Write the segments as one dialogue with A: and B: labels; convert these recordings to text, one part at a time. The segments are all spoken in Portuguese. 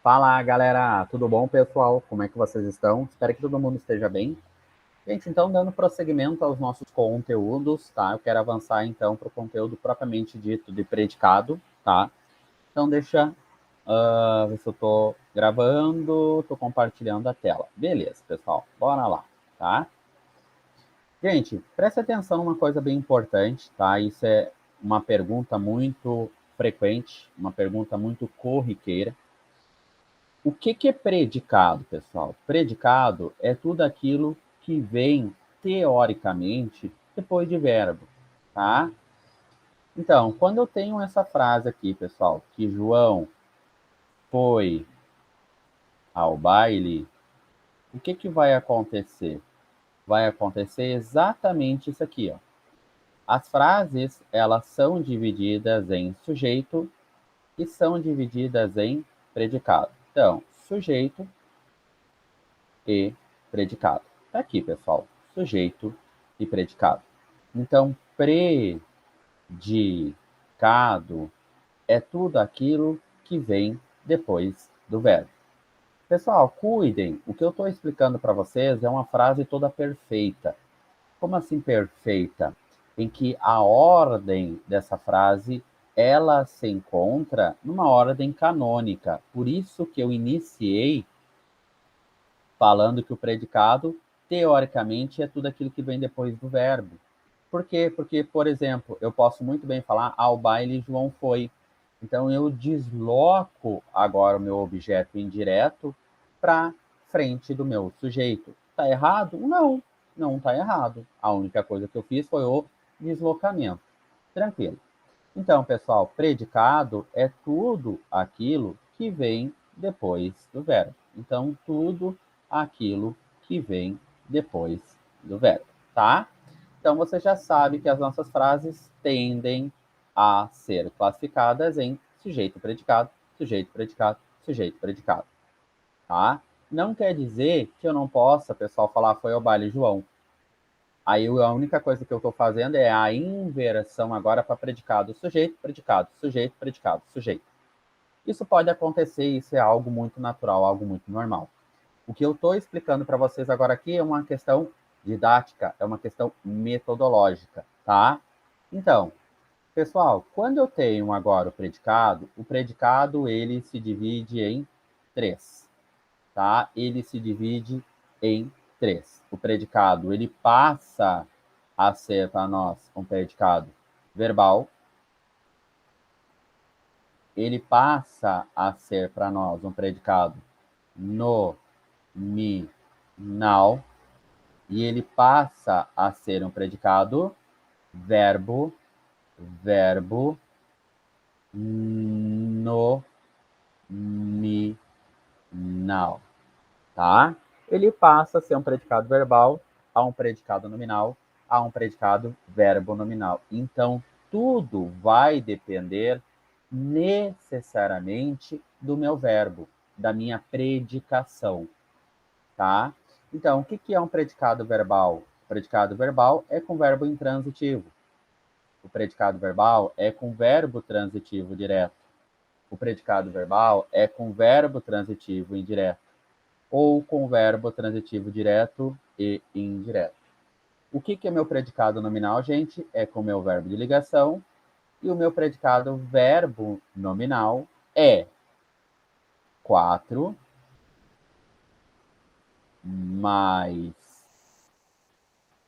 A: Fala, galera! Tudo bom, pessoal? Como é que vocês estão? Espero que todo mundo esteja bem. Gente, então, dando prosseguimento aos nossos conteúdos, tá? Eu quero avançar, então, para o conteúdo propriamente dito de predicado, tá? Então, deixa ver se eu estou gravando, estou compartilhando a tela. Beleza, pessoal. Bora lá, tá? Gente, preste atenção numa coisa bem importante, tá? Isso é uma pergunta muito frequente, uma pergunta muito corriqueira. O que é predicado, pessoal? Predicado é tudo aquilo que vem, teoricamente, depois de verbo, tá? Então, quando eu tenho essa frase aqui, pessoal, que João foi ao baile, o que vai acontecer? Vai acontecer exatamente isso aqui, ó. As frases, elas são divididas em sujeito e são divididas em predicado. Então, sujeito e predicado. Tá aqui, pessoal. Sujeito e predicado. Então, predicado é tudo aquilo que vem depois do verbo. Pessoal, cuidem. O que eu estou explicando para vocês é uma frase toda perfeita. Como assim perfeita? Em que a ordem dessa frase ela se encontra numa ordem canônica. Por isso que eu iniciei falando que o predicado, teoricamente, é tudo aquilo que vem depois do verbo. Por quê? Porque, por exemplo, eu posso muito bem falar ao baile João foi. Então, eu desloco agora o meu objeto indireto para frente do meu sujeito. Está errado? Não, não está errado. A única coisa que eu fiz foi o deslocamento. Tranquilo. Então, pessoal, predicado é tudo aquilo que vem depois do verbo. Então, tudo aquilo que vem depois do verbo, tá? Então, você já sabe que as nossas frases tendem a ser classificadas em sujeito predicado, sujeito predicado, sujeito predicado, tá? Não quer dizer que eu não possa, pessoal, falar foi ao baile João. Aí a única coisa que eu estou fazendo é a inversão agora para predicado, sujeito, predicado, sujeito, predicado, sujeito. Isso pode acontecer, isso é algo muito natural, algo muito normal. O que eu estou explicando para vocês agora aqui é uma questão didática, é uma questão metodológica, tá? Então, pessoal, quando eu tenho agora o predicado ele se divide em três, tá? Ele se divide em três. O predicado, ele passa a ser para nós um predicado verbal, ele passa a ser para nós um predicado nominal e ele passa a ser um predicado verbo, verbo nominal, tá? Ele passa a ser um predicado verbal a um predicado nominal a um predicado verbo nominal. Então, tudo vai depender necessariamente do meu verbo, da minha predicação, tá? Então, o que é um predicado verbal? O predicado verbal é com verbo intransitivo. O predicado verbal é com verbo transitivo direto. O predicado verbal é com verbo transitivo indireto ou com verbo transitivo direto e indireto. O que é meu predicado nominal, gente? É com o meu verbo de ligação. E o meu predicado verbo nominal é 4 mais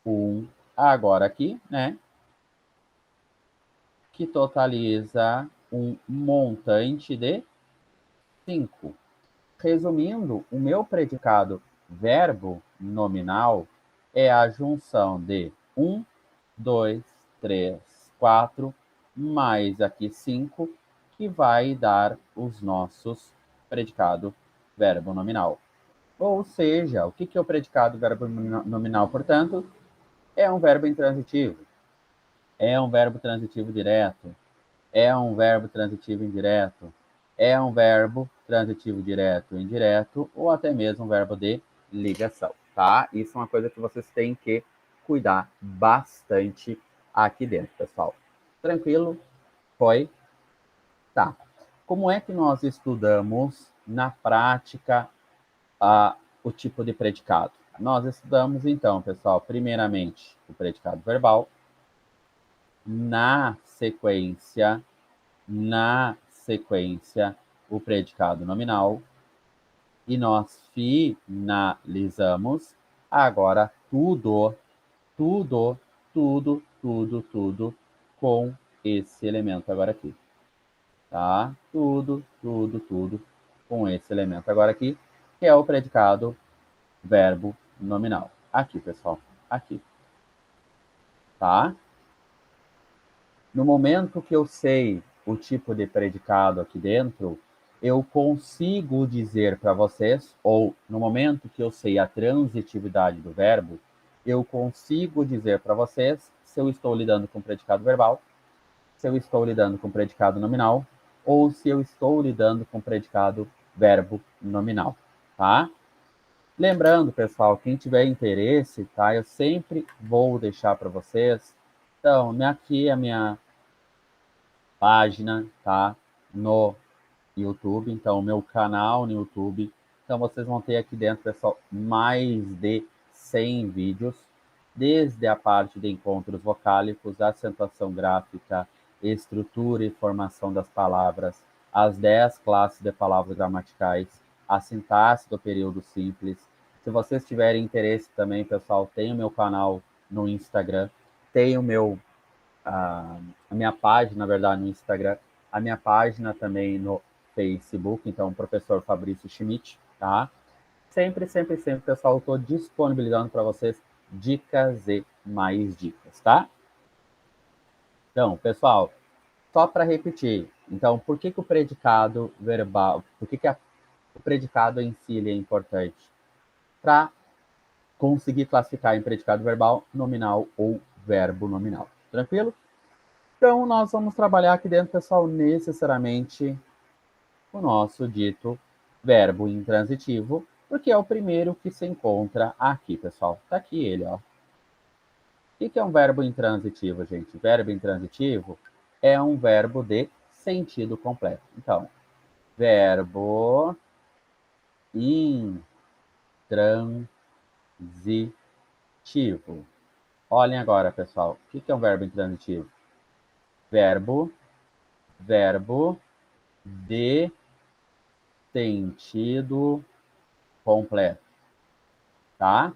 A: 1, agora aqui, né? Que totaliza um montante de 5. Resumindo, o meu predicado verbo nominal é a junção de 1, 2, 3, 4, mais aqui 5, que vai dar os nossos predicado verbo nominal. Ou seja, o que é o predicado verbo nominal, portanto? É um verbo intransitivo, é um verbo transitivo direto, é um verbo transitivo indireto, é um verbo transitivo direto e indireto, ou até mesmo um verbo de ligação, tá? Isso é uma coisa que vocês têm que cuidar bastante aqui dentro, pessoal. Tranquilo? Foi? Tá. Como é que nós estudamos na prática o tipo de predicado? Nós estudamos, então, pessoal, primeiramente o predicado verbal, na sequência, o predicado nominal, e nós finalizamos agora tudo, com esse elemento agora aqui, tá? Tudo com esse elemento agora aqui, que é o predicado verbo nominal. Aqui, pessoal, aqui, tá? No momento que eu sei o tipo de predicado aqui dentro, eu consigo dizer para vocês, ou no momento que eu sei a transitividade do verbo, eu consigo dizer para vocês se eu estou lidando com predicado verbal, se eu estou lidando com predicado nominal, ou se eu estou lidando com predicado verbo nominal, tá? Lembrando, pessoal, quem tiver interesse, tá? Eu sempre vou deixar para vocês. Então, aqui a minha página, tá? No YouTube, então, o meu canal no YouTube. Então, vocês vão ter aqui dentro, pessoal, mais de 100 vídeos, desde a parte de encontros vocálicos, acentuação gráfica, estrutura e formação das palavras, as 10 classes de palavras gramaticais, a sintaxe do período simples. Se vocês tiverem interesse também, pessoal, tem o meu canal no Instagram, tem o meu a minha página, na verdade, no Instagram, a minha página também no Facebook, então, professor Fabrício Schmidt, tá? Sempre, pessoal, estou disponibilizando para vocês dicas e mais dicas, tá? Então, pessoal, só para repetir, então, por que o predicado verbal, por que o predicado em si ele é importante? Para conseguir classificar em predicado verbal, nominal ou verbo nominal. Tranquilo? Então, nós vamos trabalhar aqui dentro, pessoal, necessariamente o nosso dito verbo intransitivo, porque é o primeiro que se encontra aqui, pessoal. Tá aqui ele, ó. O que é um verbo intransitivo, gente? Verbo intransitivo é um verbo de sentido completo. Então, verbo intransitivo. Olhem agora, pessoal. O que é um verbo intransitivo? Verbo de sentido completo, tá?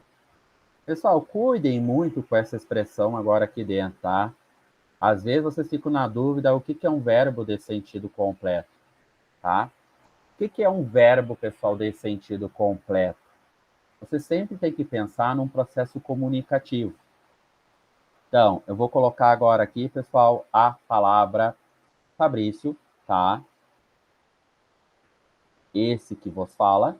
A: Pessoal, cuidem muito com essa expressão agora aqui dentro, tá? Às vezes vocês ficam na dúvida o que é um verbo de sentido completo, tá? O que é um verbo, pessoal, de sentido completo? Você sempre tem que pensar num processo comunicativo. Então, eu vou colocar agora aqui, pessoal, a palavra Fabrício, tá? Esse que vos fala.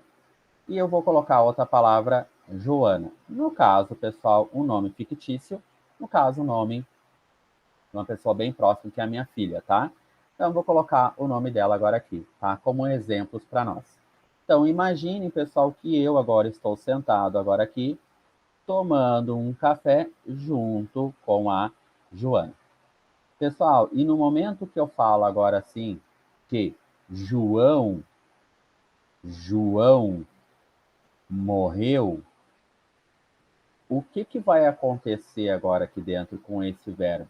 A: E eu vou colocar outra palavra, Joana. No caso, pessoal, um nome fictício. No caso, um nome de uma pessoa bem próxima, que é a minha filha, tá? Então, eu vou colocar o nome dela agora aqui, tá? Como exemplos para nós. Então, imagine, pessoal, que eu agora estou sentado agora aqui, tomando um café junto com a Joana. Pessoal, e no momento que eu falo agora assim, que João morreu, o que vai acontecer agora aqui dentro com esse verbo?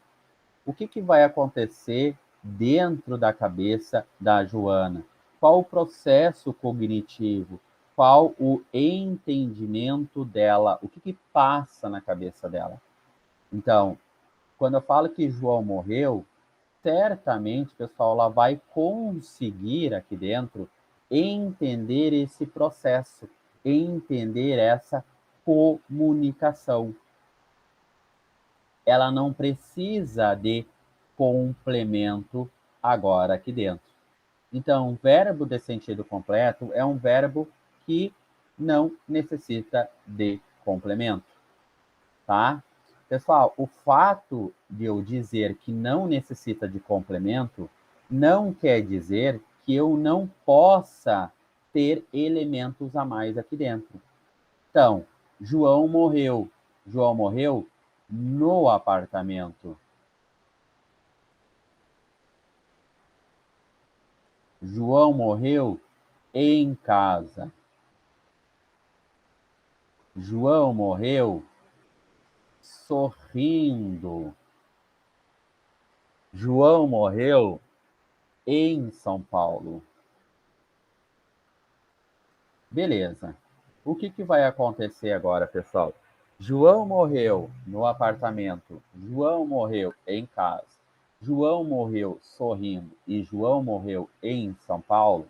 A: O que vai acontecer dentro da cabeça da Joana? Qual o processo cognitivo? Qual o entendimento dela? O que passa na cabeça dela? Então, quando eu falo que João morreu, certamente, pessoal, ela vai conseguir aqui dentro entender esse processo, entender essa comunicação. Ela não precisa de complemento agora aqui dentro. Então, verbo de sentido completo é um verbo que não necessita de complemento, tá? Pessoal, o fato de eu dizer que não necessita de complemento não quer dizer que eu não possa ter elementos a mais aqui dentro. Então, João morreu. João morreu no apartamento. João morreu em casa. João morreu sorrindo. João morreu em São Paulo. Beleza. O que vai acontecer agora, pessoal? João morreu no apartamento. João morreu em casa. João morreu sorrindo e João morreu em São Paulo.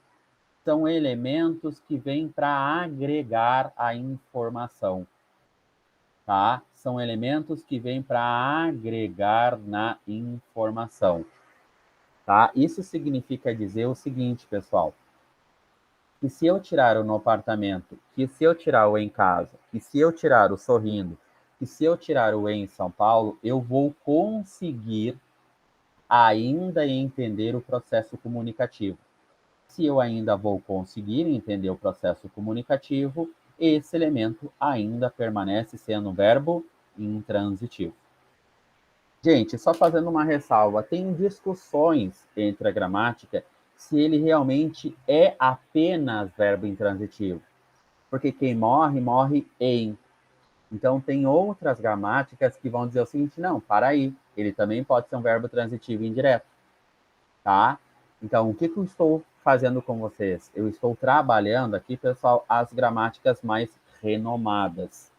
A: São elementos que vêm para agregar a informação, tá? São elementos que vêm para agregar na informação, tá? Isso significa dizer o seguinte, pessoal, que se eu tirar o no apartamento, que se eu tirar o em casa, que se eu tirar o sorrindo, que se eu tirar o em São Paulo, eu vou conseguir ainda entender o processo comunicativo. Se eu ainda vou conseguir entender o processo comunicativo, esse elemento ainda permanece sendo um verbo intransitivo. Gente, só fazendo uma ressalva, tem discussões entre a gramática se ele realmente é apenas verbo intransitivo. Porque quem morre, morre em. Então, tem outras gramáticas que vão dizer o seguinte, não, para aí, ele também pode ser um verbo transitivo indireto, tá? Então, o que eu estou fazendo com vocês? Eu estou trabalhando aqui, pessoal, as gramáticas mais renomadas,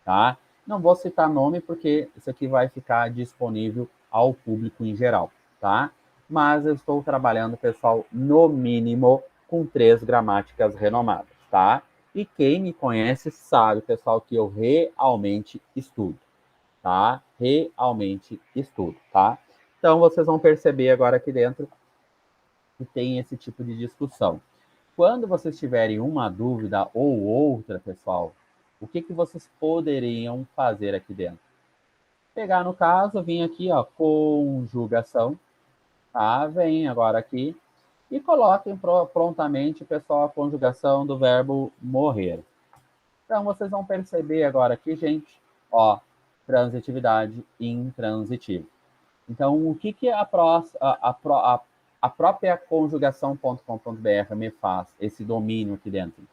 A: tá? Não vou citar nome porque isso aqui vai ficar disponível ao público em geral, tá? Mas eu estou trabalhando, pessoal, no mínimo com 3 gramáticas renomadas, tá? E quem me conhece sabe, pessoal, que eu realmente estudo, tá? Realmente estudo, tá? Então, vocês vão perceber agora aqui dentro que tem esse tipo de discussão. Quando vocês tiverem uma dúvida ou outra, pessoal, o que vocês poderiam fazer aqui dentro? Pegar no caso, vir aqui, ó, conjugação, tá? Vem agora aqui e coloquem prontamente, pessoal, a conjugação do verbo morrer. Então, vocês vão perceber agora aqui, gente, ó, transitividade intransitivo. Então, o que a própria conjugação.com.br me faz, esse domínio aqui dentro?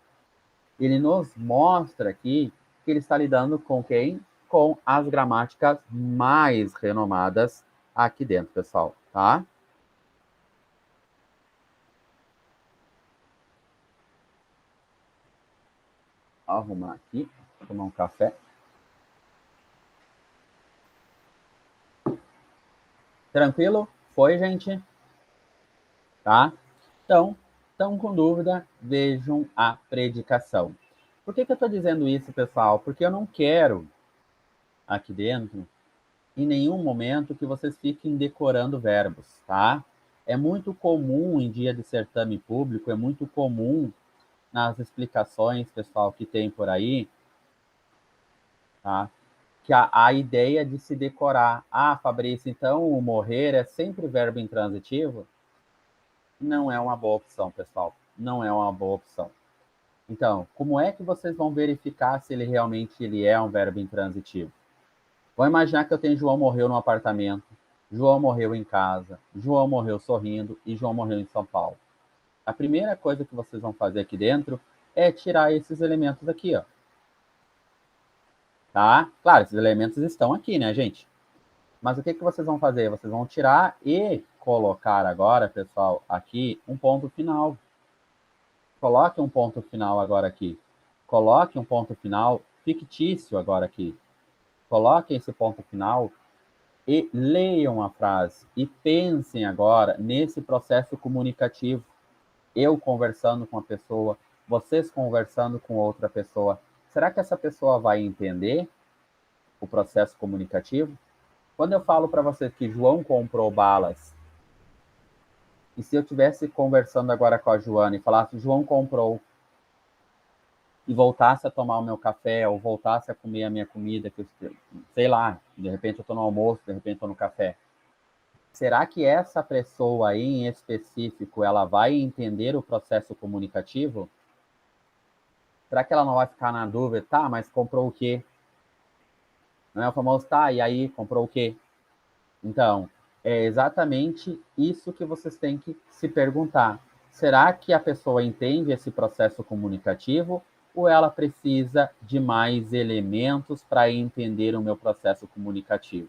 A: Ele nos mostra aqui que ele está lidando com quem? Com as gramáticas mais renomadas aqui dentro, pessoal, tá? Arrumar aqui, tomar um café. Tranquilo? Foi, gente? Tá? Então, estão com dúvida, vejam a predicação. Por que eu estou dizendo isso, pessoal? Porque eu não quero aqui dentro, em nenhum momento, que vocês fiquem decorando verbos, tá? É muito comum em dia de certame público, é muito comum nas explicações, pessoal, que tem por aí, tá? Que a ideia de se decorar. Ah, Fabrício, então o morrer é sempre verbo intransitivo? Não é uma boa opção, pessoal. Não é uma boa opção. Então, como é que vocês vão verificar se ele realmente é um verbo intransitivo? Vamos imaginar que eu tenho João morreu no apartamento, João morreu em casa, João morreu sorrindo e João morreu em São Paulo. A primeira coisa que vocês vão fazer aqui dentro é tirar esses elementos aqui, ó. Tá? Claro, esses elementos estão aqui, né, gente? Mas o que vocês vão fazer? Vocês vão tirar e colocar agora, pessoal, aqui um ponto final. Coloque um ponto final agora aqui. Coloque um ponto final fictício agora aqui. Coloque esse ponto final e leiam a frase. E pensem agora nesse processo comunicativo. Eu conversando com a pessoa, vocês conversando com outra pessoa. Será que essa pessoa vai entender o processo comunicativo? Quando eu falo para vocês que João comprou balas, e se eu estivesse conversando agora com a Joana e falasse, João comprou, e voltasse a tomar o meu café, ou voltasse a comer a minha comida, que eu, sei lá, de repente eu estou no almoço, de repente estou no café. Será que essa pessoa aí em específico, ela vai entender o processo comunicativo? Será que ela não vai ficar na dúvida, tá, mas comprou o quê? Não é o famoso, tá, e aí, comprou o quê? Então, é exatamente isso que vocês têm que se perguntar. Será que a pessoa entende esse processo comunicativo ou ela precisa de mais elementos para entender o meu processo comunicativo?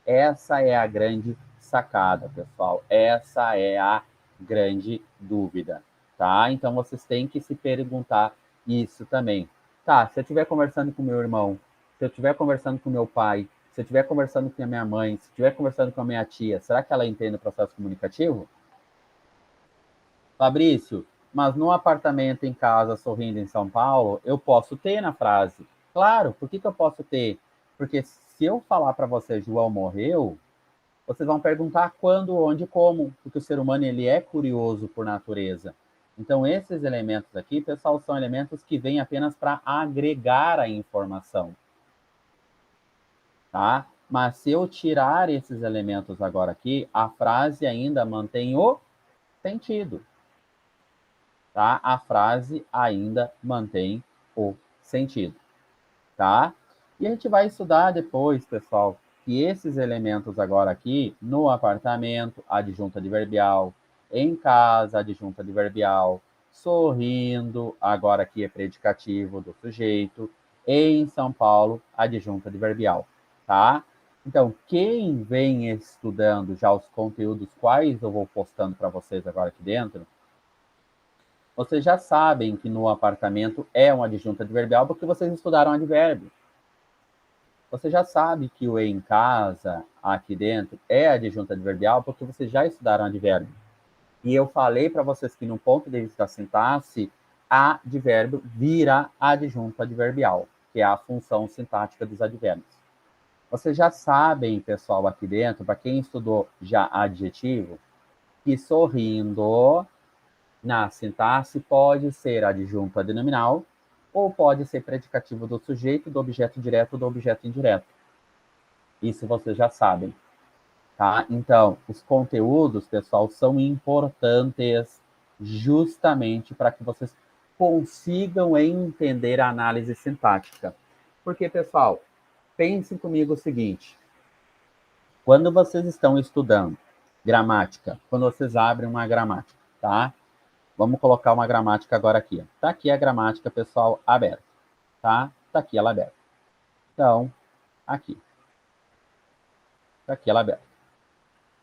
A: Essa é a grande sacada, pessoal. Essa é a grande dúvida, tá? Então vocês têm que se perguntar isso também. Tá, se eu estiver conversando com meu irmão, se eu estiver conversando com meu pai, se eu estiver conversando com a minha mãe, se eu estiver conversando com a minha tia, será que ela entende o processo comunicativo? Fabrício, mas no apartamento em casa sorrindo em São Paulo, eu posso ter na frase. Claro, por que eu posso ter? Porque se eu falar para você, João morreu, vocês vão perguntar quando, onde, como, porque o ser humano ele é curioso por natureza. Então, esses elementos aqui, pessoal, são elementos que vêm apenas para agregar a informação, tá? Mas se eu tirar esses elementos agora aqui, a frase ainda mantém o sentido, tá? A frase ainda mantém o sentido, tá? E a gente vai estudar depois, pessoal, que esses elementos agora aqui, no apartamento, adjunta adverbial, em casa, adjunta adverbial, sorrindo, agora aqui é predicativo do sujeito, em São Paulo, adjunta adverbial, tá? Então, quem vem estudando já os conteúdos quais eu vou postando para vocês agora aqui dentro, vocês já sabem que no apartamento é um adjunto adverbial porque vocês estudaram advérbio. Você já sabe que o em casa, aqui dentro, é adjunto adverbial porque vocês já estudaram advérbio. E eu falei para vocês que no ponto de vista da sintaxe, advérbio vira adjunto adverbial, que é a função sintática dos advérbios. Vocês já sabem, pessoal, aqui dentro, para quem estudou já adjetivo, que sorrindo na sintaxe pode ser adjunto adnominal ou pode ser predicativo do sujeito, do objeto direto ou do objeto indireto. Isso vocês já sabem, tá? Então, os conteúdos, pessoal, são importantes justamente para que vocês consigam entender a análise sintática. Porque, pessoal, pensem comigo o seguinte: quando vocês estão estudando gramática, quando vocês abrem uma gramática, tá? Vamos colocar uma gramática agora aqui. Tá aqui a gramática, pessoal, aberta, tá? Tá aqui ela aberta. Então, aqui. Tá aqui ela aberta.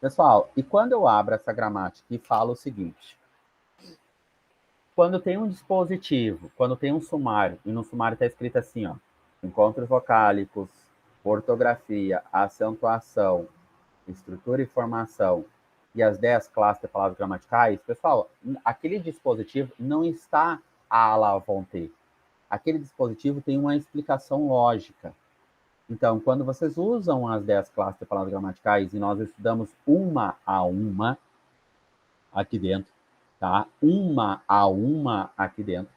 A: Pessoal, e quando eu abro essa gramática e falo o seguinte: quando tem um dispositivo, quando tem um sumário, e no sumário está escrito assim, ó, encontros vocálicos, ortografia, acentuação, estrutura e formação, e as 10 classes de palavras gramaticais, pessoal, aquele dispositivo não está à la vontade. Aquele dispositivo tem uma explicação lógica. Então, quando vocês usam as 10 classes de palavras gramaticais e nós estudamos uma a uma aqui dentro, tá? Uma a uma aqui dentro,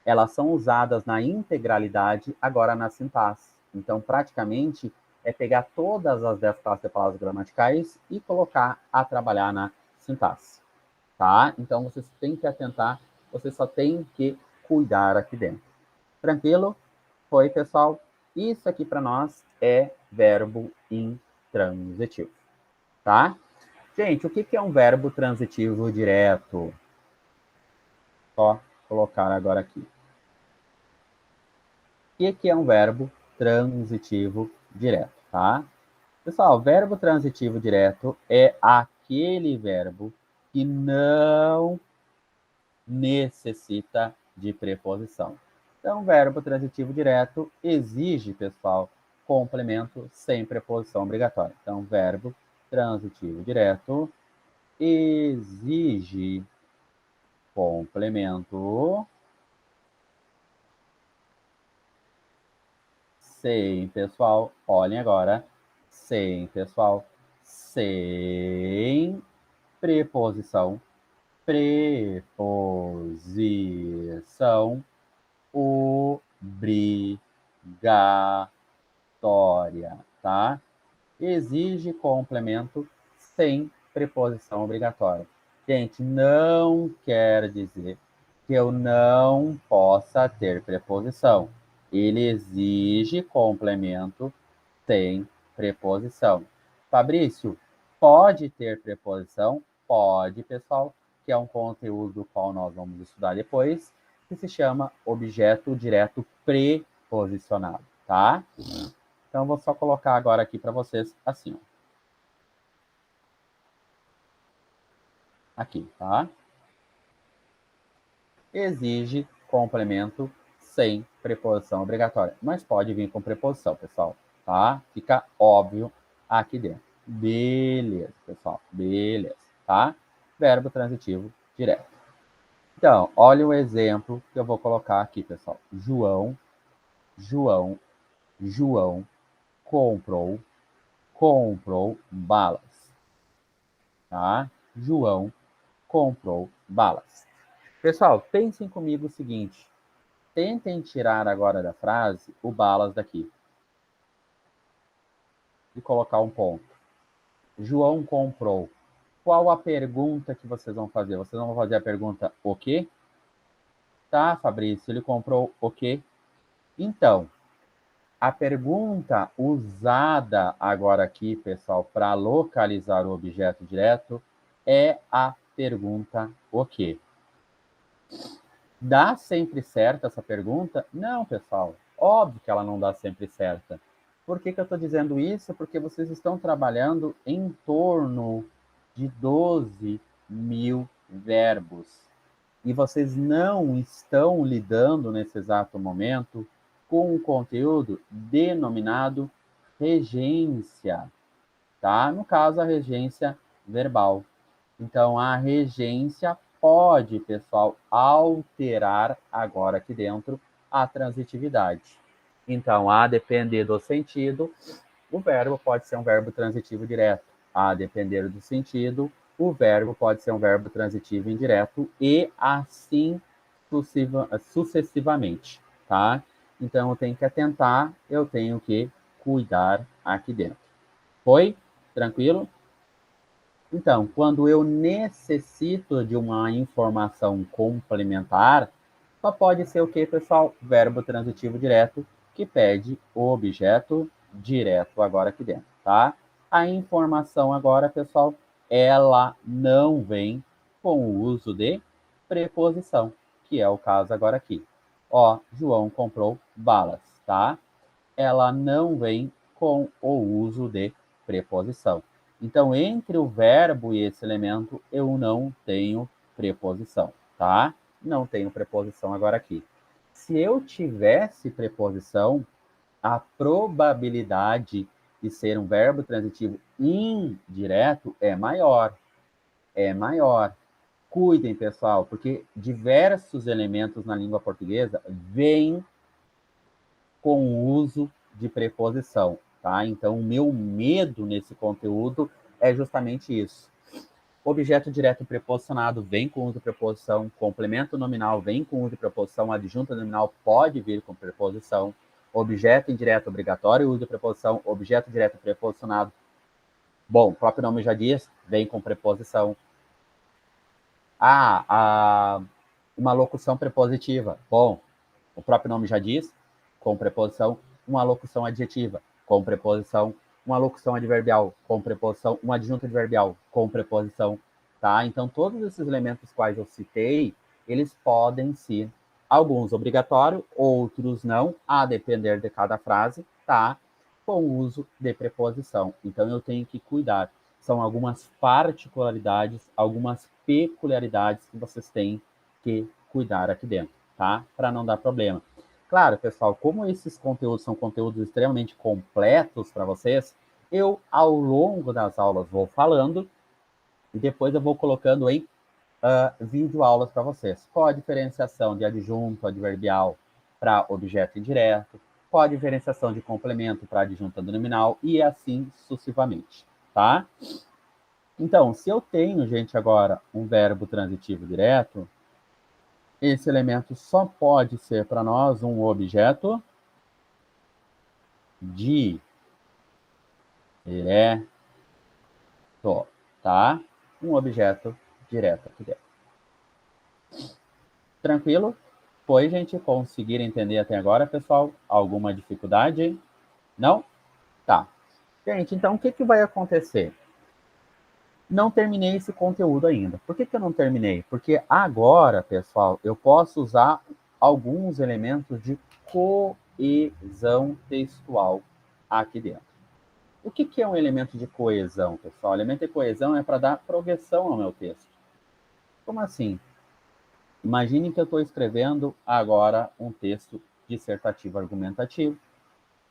A: elas são usadas na integralidade agora na sintaxe. Então, praticamente, é pegar todas as 10 classes de palavras gramaticais e colocar a trabalhar na sintaxe, tá? Então, vocês têm que atentar, vocês só têm que cuidar aqui dentro. Tranquilo? Foi, pessoal? Isso aqui para nós é verbo intransitivo, tá? Gente, o que é um verbo transitivo direto? Só colocar agora aqui. O que é um verbo transitivo direto, tá? Pessoal, verbo transitivo direto é aquele verbo que não necessita de preposição. Então, verbo transitivo direto exige, pessoal, complemento sem preposição obrigatória. Então, verbo transitivo direto exige complemento sem, pessoal, olhem agora, sem, pessoal, sem preposição, preposição obrigatória, tá? Exige complemento sem preposição obrigatória. Gente, não quer dizer que eu não possa ter preposição. Ele exige complemento sem preposição. Fabrício, pode ter preposição? Pode, pessoal. que é um conteúdo do qual nós vamos estudar depois, que se chama objeto direto preposicionado, tá? Então, eu vou só colocar agora aqui para vocês assim, ó. Aqui, tá? Exige complemento sem preposição obrigatória, mas pode vir com preposição, pessoal, tá? Fica óbvio aqui dentro. Beleza, pessoal, beleza, tá? Verbo transitivo direto. Então, olha o exemplo que eu vou colocar aqui, pessoal. João comprou balas, tá? João comprou balas. Pessoal, pensem comigo o seguinte. Tentem tirar agora da frase o balas daqui. E colocar um ponto. João comprou. Qual a pergunta que vocês vão fazer? Vocês vão fazer a pergunta o quê? Tá, Fabrício, ele comprou o quê? Então, a pergunta usada agora aqui, pessoal, para localizar o objeto direto é a pergunta o quê? Dá sempre certa essa pergunta? Não, pessoal. Óbvio que ela não dá sempre certa. Por que eu estou dizendo isso? Porque vocês estão trabalhando em torno de 12 mil verbos. E vocês não estão lidando nesse exato momento com um conteúdo denominado regência, tá? No caso, a regência verbal. Então, a regência pode, pessoal, alterar agora aqui dentro a transitividade. Então, a depender do sentido, o verbo pode ser um verbo transitivo direto. A depender do sentido, o verbo pode ser um verbo transitivo indireto e assim sucessivamente, tá? Então, eu tenho que atentar, eu tenho que cuidar aqui dentro. Foi? Tranquilo? Então, quando eu necessito de uma informação complementar, só pode ser o que, pessoal? Verbo transitivo direto, que pede o objeto direto agora aqui dentro, tá? A informação agora, pessoal, ela não vem com o uso de preposição, que é o caso agora aqui. Ó, João comprou balas, tá? Ela não vem com o uso de preposição. Então, entre o verbo e esse elemento, eu não tenho preposição, tá? Não tenho preposição agora aqui. Se eu tivesse preposição, a probabilidade de ser um verbo transitivo indireto é maior. É maior. Cuidem, pessoal, porque diversos elementos na língua portuguesa vêm com o uso de preposição, tá? Então, o meu medo nesse conteúdo é justamente isso. Objeto direto preposicionado vem com uso de preposição, complemento nominal vem com uso de preposição, adjunto nominal pode vir com preposição, objeto indireto obrigatório uso de preposição, objeto direto preposicionado, bom, o próprio nome já diz, vem com preposição. Uma locução prepositiva, bom, o próprio nome já diz, com preposição, uma locução adjetiva, com preposição, uma locução adverbial, com preposição, um adjunto adverbial, com preposição, tá? Então, todos esses elementos quais eu citei, eles podem ser alguns obrigatórios, outros não, a depender de cada frase, tá? Com o uso de preposição. Então, eu tenho que cuidar. São algumas particularidades, algumas peculiaridades que vocês têm que cuidar aqui dentro, tá? Para não dar problema. Claro, pessoal, como esses conteúdos são conteúdos extremamente completos para vocês, eu, ao longo das aulas, vou falando e depois eu vou colocando em videoaulas para vocês. Qual a diferenciação de adjunto adverbial para objeto indireto, qual a diferenciação de complemento para adjunto nominal e assim sucessivamente, tá? Então, se eu tenho, gente, agora um verbo transitivo direto, esse elemento só pode ser para nós um objeto direto, tá? Um objeto direto aqui dentro. Tranquilo? Foi, gente? Conseguiram entender até agora, pessoal? Alguma dificuldade? Não? Tá. Gente, então o que vai acontecer? Não terminei esse conteúdo ainda. Por que eu não terminei? Porque agora, pessoal, eu posso usar alguns elementos de coesão textual aqui dentro. O que é um elemento de coesão, pessoal? O elemento de coesão é para dar progressão ao meu texto. Como assim? Imagine que eu estou escrevendo agora um texto dissertativo argumentativo.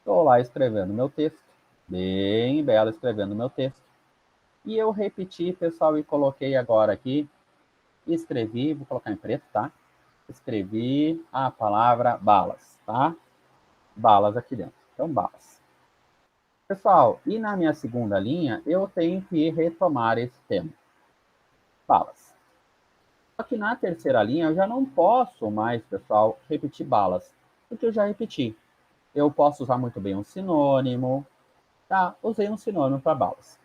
A: Estou lá escrevendo meu texto, bem belo escrevendo meu texto. E eu repeti, pessoal, e coloquei agora aqui, escrevi, vou colocar em preto, tá? Escrevi a palavra balas, tá? Balas aqui dentro. Então, balas. Pessoal, e na minha segunda linha, eu tenho que retomar esse tema. Balas. Só que na terceira linha, eu já não posso mais, pessoal, repetir balas, porque eu já repeti. Eu posso usar muito bem um sinônimo, tá? Usei um sinônimo para balas.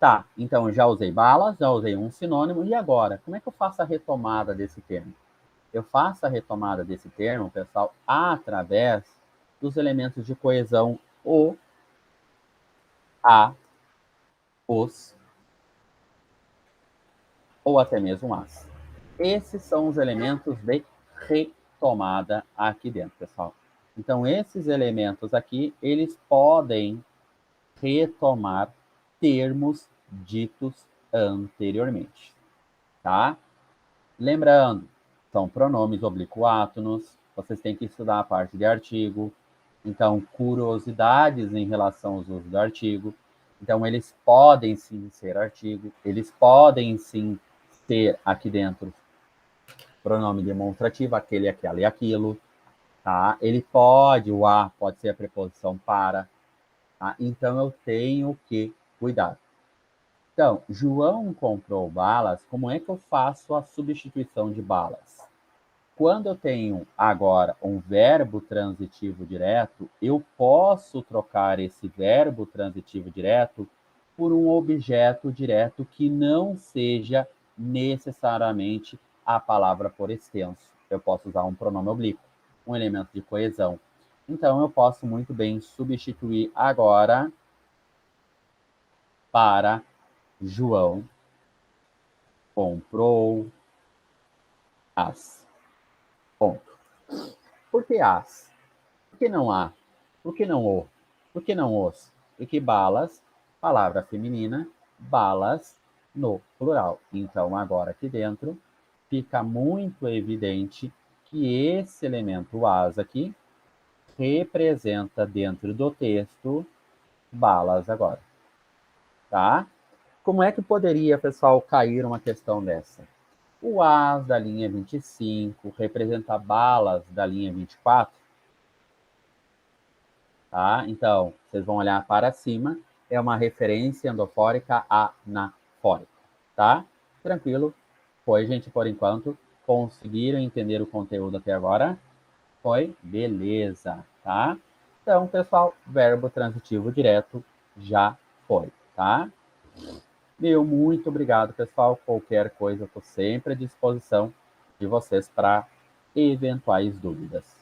A: Tá, então já usei balas, já usei um sinônimo, e agora? Como é que eu faço a retomada desse termo? Eu faço a retomada desse termo, pessoal, através dos elementos de coesão o, a, os, ou até mesmo as. Esses são os elementos de retomada aqui dentro, pessoal. Então, esses elementos aqui, eles podem retomar termos ditos anteriormente, tá? Lembrando, são pronomes obliquátonos, vocês têm que estudar a parte de artigo, então, curiosidades em relação aos usos do artigo. Então, eles podem sim ser artigo, eles podem sim ser aqui dentro pronome demonstrativo, aquele, aquela e aquilo, tá? Ele pode, o a pode ser a preposição para, tá? Então, eu tenho que cuidar. Então, João comprou balas, como é que eu faço a substituição de balas? Quando eu tenho agora um verbo transitivo direto, eu posso trocar esse verbo transitivo direto por um objeto direto que não seja necessariamente a palavra por extenso. Eu posso usar um pronome oblíquo, um elemento de coesão. Então, eu posso muito bem substituir agora para João comprou as. Ponto. Por que as? Por que não há? Por que não o? Por que não os? Porque balas, palavra feminina, balas no plural. Então, agora aqui dentro, fica muito evidente que esse elemento as aqui representa dentro do texto balas agora, tá? Como é que poderia, pessoal, cair uma questão dessa? O as da linha 25 representa balas da linha 24? Tá? Então, vocês vão olhar para cima, é uma referência endofórica anafórica, tá? Tranquilo? Foi, gente, por enquanto. Conseguiram entender o conteúdo até agora? Foi? Beleza, tá? Então, pessoal, verbo transitivo direto já foi, tá? Meu, muito obrigado, pessoal. Qualquer coisa, eu estou sempre à disposição de vocês para eventuais dúvidas.